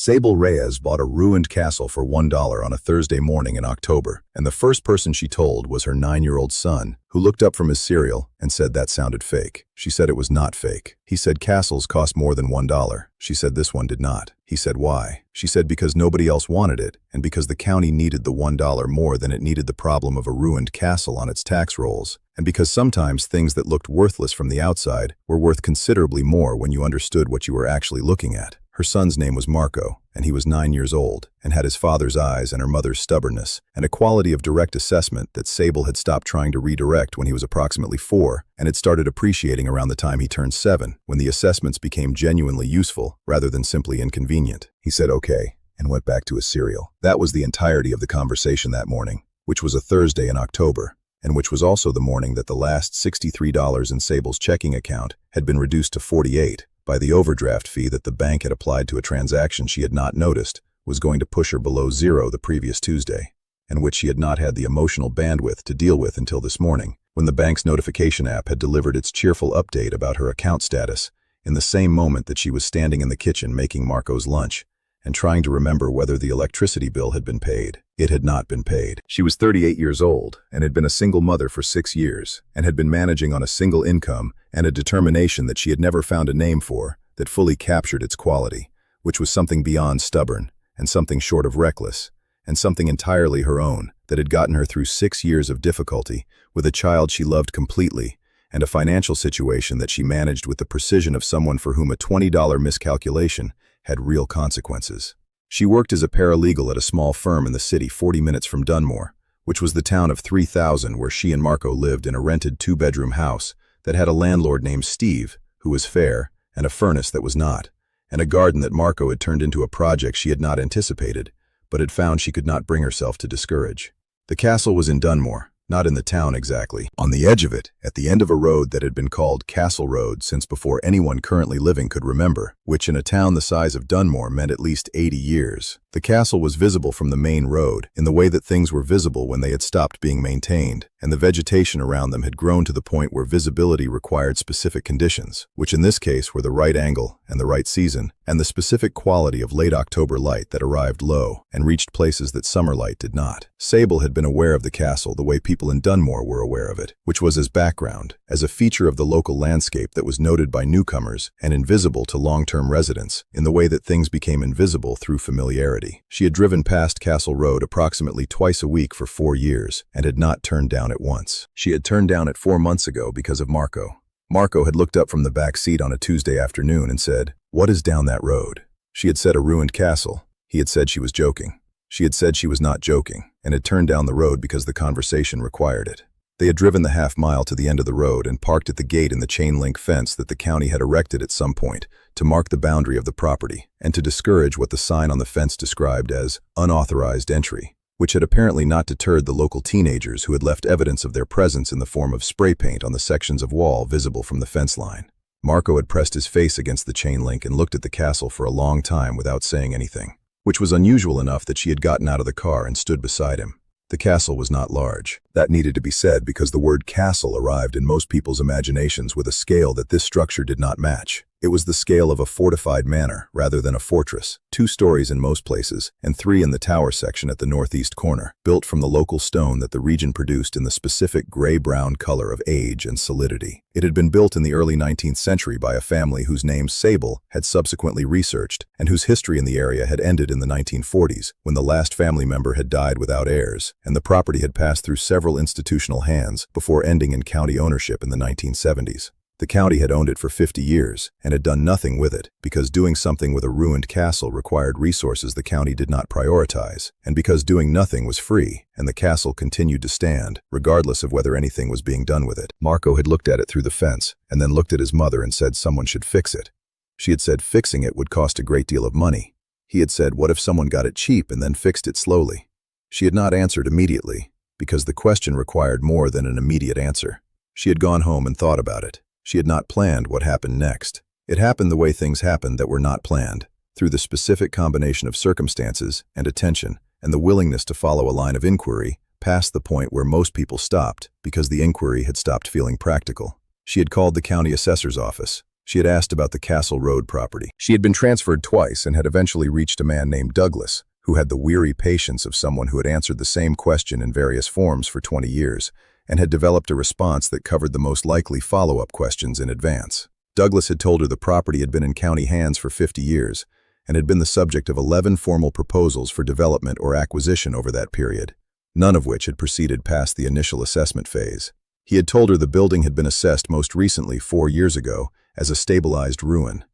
Sable Reyes bought a ruined castle for $1 on a Thursday morning in October, and the first person she told was her 9-year-old son, who looked up from his cereal and said that sounded fake. She said it was not fake. He said castles cost more than $1. She said this one did not. He said why? She said because nobody else wanted it, and because the county needed the $1 more than it needed the problem of a ruined castle on its tax rolls, and because sometimes things that looked worthless from the outside were worth considerably more when you understood what you were actually looking at. Her son's name was Marco, and he was 9 years old, and had his father's eyes and her mother's stubbornness, and a quality of direct assessment that Sable had stopped trying to redirect when he was approximately 4, and had started appreciating around the time he turned 7, when the assessments became genuinely useful rather than simply inconvenient. He said okay, and went back to his cereal. That was the entirety of the conversation that morning, which was a Thursday in October, and which was also the morning that the last $63 in Sable's checking account had been reduced to $48. By the overdraft fee that the bank had applied to a transaction she had not noticed was going to push her below zero the previous Tuesday, and which she had not had the emotional bandwidth to deal with until this morning, when the bank's notification app had delivered its cheerful update about her account status in the same moment that she was standing in the kitchen making Marco's lunch and trying to remember whether the electricity bill had been paid. It had not been paid. She was 38 years old and had been a single mother for 6 years and had been managing on a single income and a determination that she had never found a name for that fully captured its quality, which was something beyond stubborn and something short of reckless and something entirely her own that had gotten her through 6 years of difficulty with a child she loved completely and a financial situation that she managed with the precision of someone for whom a $20 miscalculation had real consequences. She worked as a paralegal at a small firm in the city 40 minutes from Dunmore, which was the town of 3,000 where she and Marco lived in a rented 2-bedroom house that had a landlord named Steve, who was fair, and a furnace that was not, and a garden that Marco had turned into a project she had not anticipated, but had found she could not bring herself to discourage. The castle was in Dunmore, not in the town exactly. On the edge of it, at the end of a road that had been called Castle Road since before anyone currently living could remember, which in a town the size of Dunmore meant at least 80 years. The castle was visible from the main road, in the way that things were visible when they had stopped being maintained, and the vegetation around them had grown to the point where visibility required specific conditions, which in this case were the right angle and the right season, and the specific quality of late October light that arrived low and reached places that summer light did not. Sable had been aware of the castle the way people in Dunmore were aware of it, which was as background, as a feature of the local landscape that was noted by newcomers and invisible to long-term residents, in the way that things became invisible through familiarity. She had driven past Castle Road approximately twice a week for 4 years and had not turned down it once. She had turned down it 4 months ago because of Marco. Marco had looked up from the back seat on a Tuesday afternoon and said, "What is down that road?" She had said a ruined castle. He had said she was joking. She had said she was not joking, and had turned down the road because the conversation required it. They had driven the half-mile to the end of the road and parked at the gate in the chain-link fence that the county had erected at some point to mark the boundary of the property and to discourage what the sign on the fence described as unauthorized entry, which had apparently not deterred the local teenagers who had left evidence of their presence in the form of spray paint on the sections of wall visible from the fence line. Marco had pressed his face against the chain link and looked at the castle for a long time without saying anything, which was unusual enough that she had gotten out of the car and stood beside him. The castle was not large. That needed to be said because the word castle arrived in most people's imaginations with a scale that this structure did not match. It was the scale of a fortified manor rather than a fortress, 2 stories in most places, and 3 in the tower section at the northeast corner, built from the local stone that the region produced in the specific gray-brown color of age and solidity. It had been built in the early 19th century by a family whose name Sable had subsequently researched, and whose history in the area had ended in the 1940s, when the last family member had died without heirs, and the property had passed through several institutional hands before ending in county ownership in the 1970s. The county had owned it for 50 years and had done nothing with it because doing something with a ruined castle required resources the county did not prioritize, and because doing nothing was free and the castle continued to stand, regardless of whether anything was being done with it. Marco had looked at it through the fence and then looked at his mother and said someone should fix it. She had said fixing it would cost a great deal of money. He had said what if someone got it cheap and then fixed it slowly? She had not answered immediately because the question required more than an immediate answer. She had gone home and thought about it. She had not planned what happened next. It happened the way things happened that were not planned, through the specific combination of circumstances and attention and the willingness to follow a line of inquiry past the point where most people stopped because the inquiry had stopped feeling practical. She had called the county assessor's office. She had asked about the Castle Road property. She had been transferred twice and had eventually reached a man named Douglas, who had the weary patience of someone who had answered the same question in various forms for 20 years and had developed a response that covered the most likely follow-up questions in advance. Douglas had told her the property had been in county hands for 50 years and had been the subject of 11 formal proposals for development or acquisition over that period, none of which had proceeded past the initial assessment phase. He had told her the building had been assessed most recently 4 years ago as a stabilized ruin,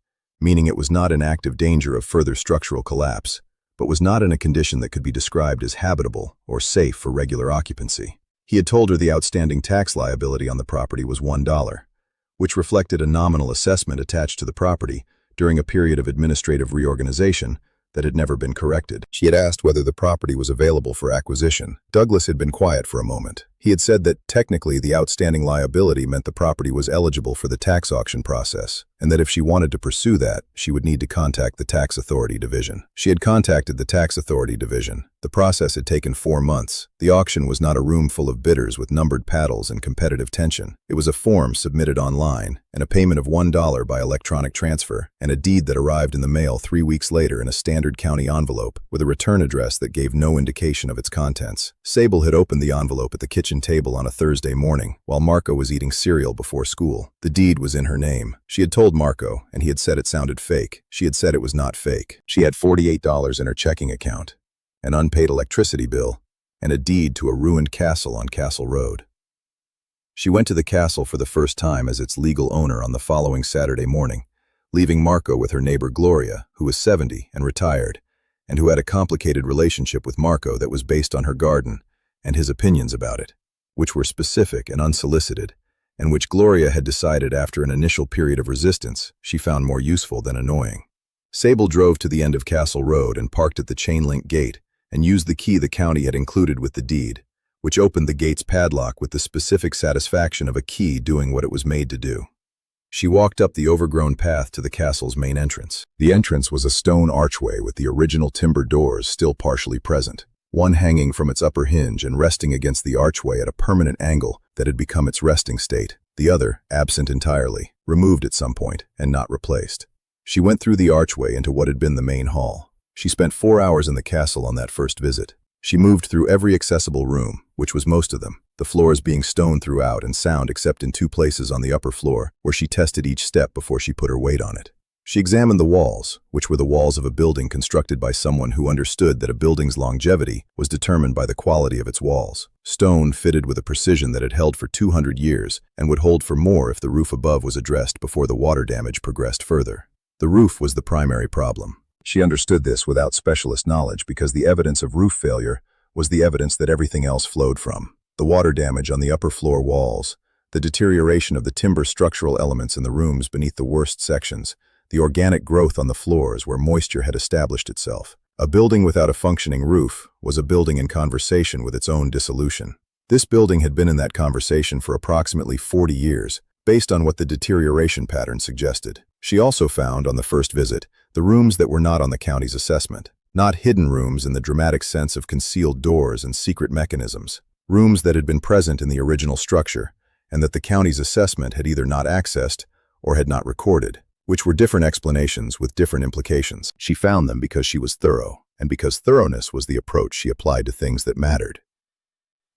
meaning it was not in active danger of further structural collapse, but was not in a condition that could be described as habitable or safe for regular occupancy. He had told her the outstanding tax liability on the property was $1, which reflected a nominal assessment attached to the property during a period of administrative reorganization that had never been corrected. She had asked whether the property was available for acquisition. Douglas had been quiet for a moment. He had said that technically the outstanding liability meant the property was eligible for the tax auction process, and that if she wanted to pursue that, she would need to contact the Tax Authority Division. She had contacted the Tax Authority Division. The process had taken 4 months. The auction was not a room full of bidders with numbered paddles and competitive tension. It was a form submitted online, and a payment of $1 by electronic transfer, and a deed that arrived in the mail 3 weeks later in a standard county envelope with a return address that gave no indication of its contents. Sable had opened the envelope at the kitchen table on a Thursday morning, while Marco was eating cereal before school. The deed was in her name. She had told Marco, and he had said it sounded fake. She had said it was not fake. She had $48 in her checking account, an unpaid electricity bill, and a deed to a ruined castle on Castle Road. She went to the castle for the first time as its legal owner on the following Saturday morning, leaving Marco with her neighbor Gloria, who was 70 and retired, and who had a complicated relationship with Marco that was based on her garden and his opinions about it, which were specific and unsolicited, and which Gloria had decided after an initial period of resistance she found more useful than annoying. Sable drove to the end of Castle Road and parked at the chain-link gate and used the key the county had included with the deed, which opened the gate's padlock with the specific satisfaction of a key doing what it was made to do. She walked up the overgrown path to the castle's main entrance. The entrance was a stone archway with the original timber doors still partially present, one hanging from its upper hinge and resting against the archway at a permanent angle that had become its resting state, the other, absent entirely, removed at some point and not replaced. She went through the archway into what had been the main hall. She spent 4 hours in the castle on that first visit. She moved through every accessible room, which was most of them, the floors being stone throughout and sound except in 2 places on the upper floor, where she tested each step before she put her weight on it. She examined the walls, which were the walls of a building constructed by someone who understood that a building's longevity was determined by the quality of its walls. Stone fitted with a precision that had held for 200 years and would hold for more if the roof above was addressed before the water damage progressed further. The roof was the primary problem. She understood this without specialist knowledge because the evidence of roof failure was the evidence that everything else flowed from. The water damage on the upper floor walls, the deterioration of the timber structural elements in the rooms beneath the worst sections, the organic growth on the floors where moisture had established itself. A building without a functioning roof was a building in conversation with its own dissolution. This building had been in that conversation for approximately 40 years, based on what the deterioration pattern suggested. She also found, on the first visit, the rooms that were not on the county's assessment. Not hidden rooms in the dramatic sense of concealed doors and secret mechanisms. Rooms that had been present in the original structure, and that the county's assessment had either not accessed or had not recorded, which were different explanations with different implications. She found them because she was thorough, and because thoroughness was the approach she applied to things that mattered.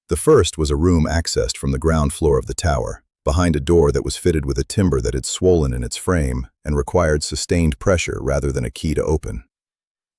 The first was a room accessed from the ground floor of the tower, behind a door that was fitted with a timber that had swollen in its frame and required sustained pressure rather than a key to open.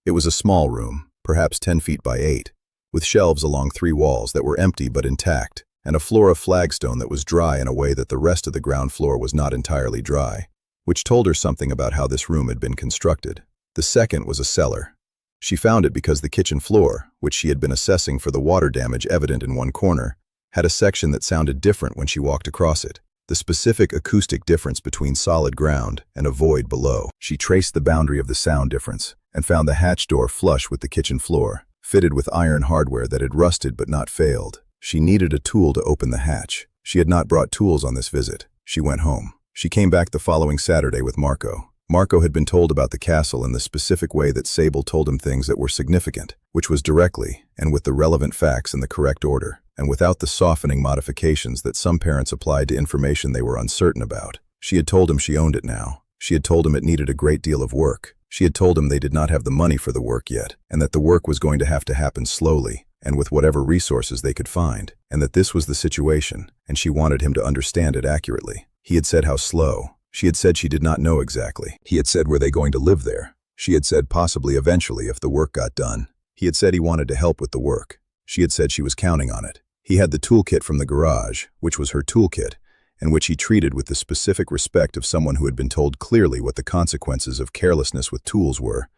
It was a small room, perhaps 10 feet by 8, with shelves along 3 walls that were empty but intact, and a floor of flagstone that was dry in a way that the rest of the ground floor was not entirely dry, which told her something about how this room had been constructed. The second was a cellar. She found it because the kitchen floor, which she had been assessing for the water damage evident in one corner, had a section that sounded different when she walked across it, the specific acoustic difference between solid ground and a void below. She traced the boundary of the sound difference and found the hatch door flush with the kitchen floor, fitted with iron hardware that had rusted but not failed. She needed a tool to open the hatch. She had not brought tools on this visit. She went home. She came back the following Saturday with Marco. Marco had been told about the castle in the specific way that Sable told him things that were significant, which was directly and with the relevant facts in the correct order, and without the softening modifications that some parents applied to information they were uncertain about. She had told him she owned it now. She had told him it needed a great deal of work. She had told him they did not have the money for the work yet, and that the work was going to have to happen slowly, and with whatever resources they could find, and that this was the situation, and she wanted him to understand it accurately. He had said how slow. She had said she did not know exactly. He had said, were they going to live there? She had said possibly eventually if the work got done. He had said he wanted to help with the work. She had said she was counting on it. He had the toolkit from the garage, which was her toolkit, and which he treated with the specific respect of someone who had been told clearly what the consequences of carelessness with tools were,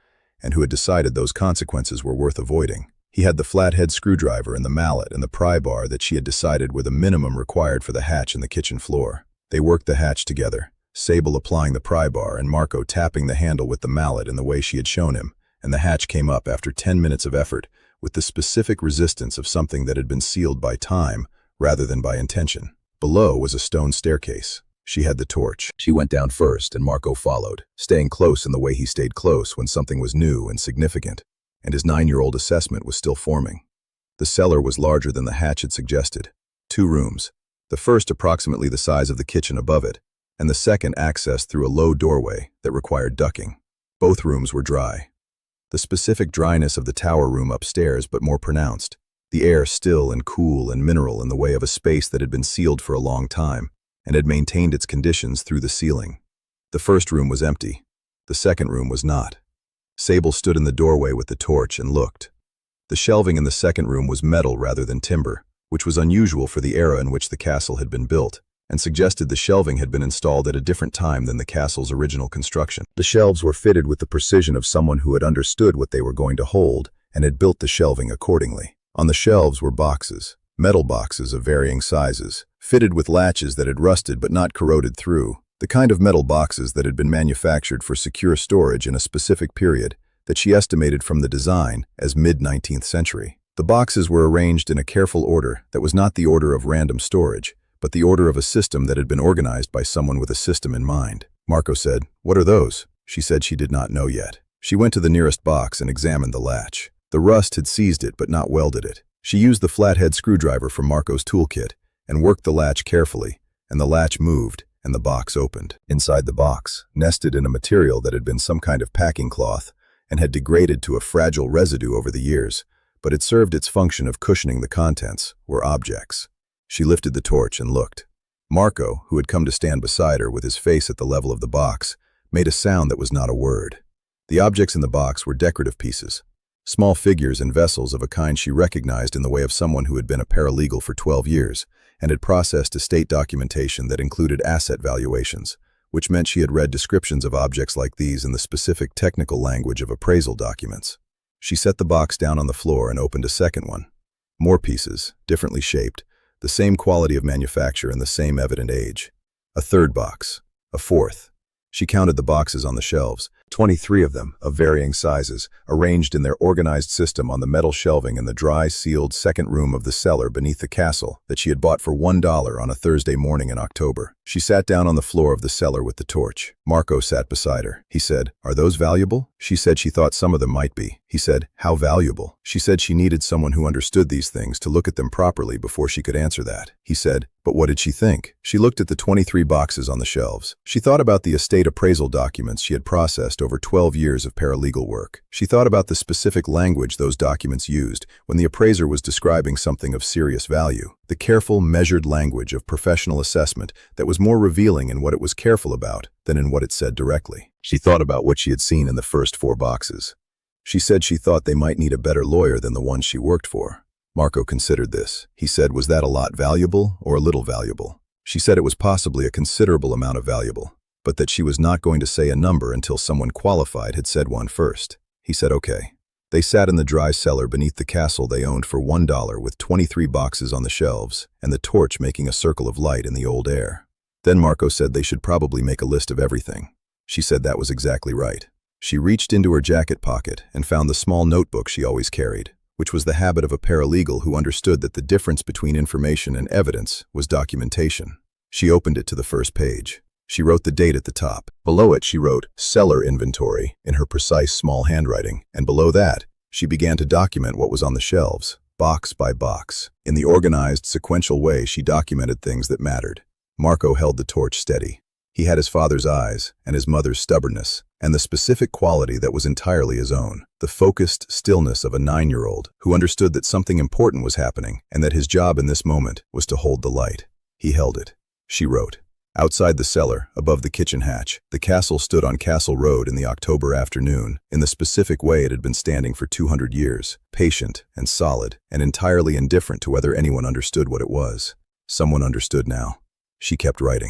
and who had decided those consequences were worth avoiding. He had the flathead screwdriver and the mallet and the pry bar that she had decided were the minimum required for the hatch in the kitchen floor. They worked the hatch together, Sable applying the pry bar and Marco tapping the handle with the mallet in the way she had shown him, and the hatch came up after 10 minutes of effort, with the specific resistance of something that had been sealed by time rather than by intention. Below was a stone staircase. She had the torch. She went down first and Marco followed, staying close in the way he stayed close when something was new and significant, and his 9-year-old assessment was still forming. The cellar was larger than the hatch had suggested. 2 rooms, the first approximately the size of the kitchen above it, and the second accessed through a low doorway that required ducking. Both rooms were dry. The specific dryness of the tower room upstairs but more pronounced, the air still and cool and mineral in the way of a space that had been sealed for a long time and had maintained its conditions through the ceiling. The first room was empty. The second room was not. Sable stood in the doorway with the torch and looked. The shelving in the second room was metal rather than timber, which was unusual for the era in which the castle had been built, and suggested the shelving had been installed at a different time than the castle's original construction. The shelves were fitted with the precision of someone who had understood what they were going to hold and had built the shelving accordingly. On the shelves were boxes, metal boxes of varying sizes, fitted with latches that had rusted but not corroded through, the kind of metal boxes that had been manufactured for secure storage in a specific period that she estimated from the design as mid-19th century. The boxes were arranged in a careful order that was not the order of random storage, but the order of a system that had been organized by someone with a system in mind. Marco said, "What are those?" She said she did not know yet. She went to the nearest box and examined the latch. The rust had seized it but not welded it. She used the flathead screwdriver from Marco's toolkit and worked the latch carefully, and the latch moved and the box opened. Inside the box, nested in a material that had been some kind of packing cloth and had degraded to a fragile residue over the years, but it served its function of cushioning the contents, were objects. She lifted the torch and looked. Marco, who had come to stand beside her with his face at the level of the box, made a sound that was not a word. The objects in the box were decorative pieces, small figures and vessels of a kind she recognized in the way of someone who had been a paralegal for 12 years and had processed estate documentation that included asset valuations, which meant she had read descriptions of objects like these in the specific technical language of appraisal documents. She set the box down on the floor and opened a second one. More pieces, differently shaped, the same quality of manufacture and the same evident age. A third box. A fourth. She counted the boxes on the shelves, 23 of them, of varying sizes, arranged in their organized system on the metal shelving in the dry, sealed second room of the cellar beneath the castle that she had bought for $1 on a Thursday morning in October. She sat down on the floor of the cellar with the torch. Marco sat beside her. He said, "Are those valuable?" She said she thought some of them might be. He said, "How valuable?" She said she needed someone who understood these things to look at them properly before she could answer that. He said, "But what did she think?" She looked at the 23 boxes on the shelves. She thought about the estate appraisal documents she had processed over 12 years of paralegal work. She thought about the specific language those documents used when the appraiser was describing something of serious value. The careful, measured language of professional assessment that was more revealing in what it was careful about than in what it said directly. She thought about what she had seen in the first 4 boxes. She said she thought they might need a better lawyer than the one she worked for. Marco considered this. He said, was that a lot valuable or a little valuable? She said it was possibly a considerable amount of valuable, but that she was not going to say a number until someone qualified had said one first. He said, okay. They sat in the dry cellar beneath the castle they owned for $1 with 23 boxes on the shelves and the torch making a circle of light in the old air. Then Marco said they should probably make a list of everything. She said that was exactly right. She reached into her jacket pocket and found the small notebook she always carried, which was the habit of a paralegal who understood that the difference between information and evidence was documentation. She opened it to the first page. She wrote the date at the top. Below it, she wrote cellar inventory in her precise small handwriting, and below that, she began to document what was on the shelves, box by box. In the organized, sequential way she documented things that mattered. Marco held the torch steady. He had his father's eyes and his mother's stubbornness, and the specific quality that was entirely his own, the focused stillness of a 9-year-old who understood that something important was happening and that his job in this moment was to hold the light. He held it. She wrote. Outside the cellar, above the kitchen hatch, the castle stood on Castle Road in the October afternoon, in the specific way it had been standing for 200 years, patient and solid, and entirely indifferent to whether anyone understood what it was. Someone understood now. She kept writing.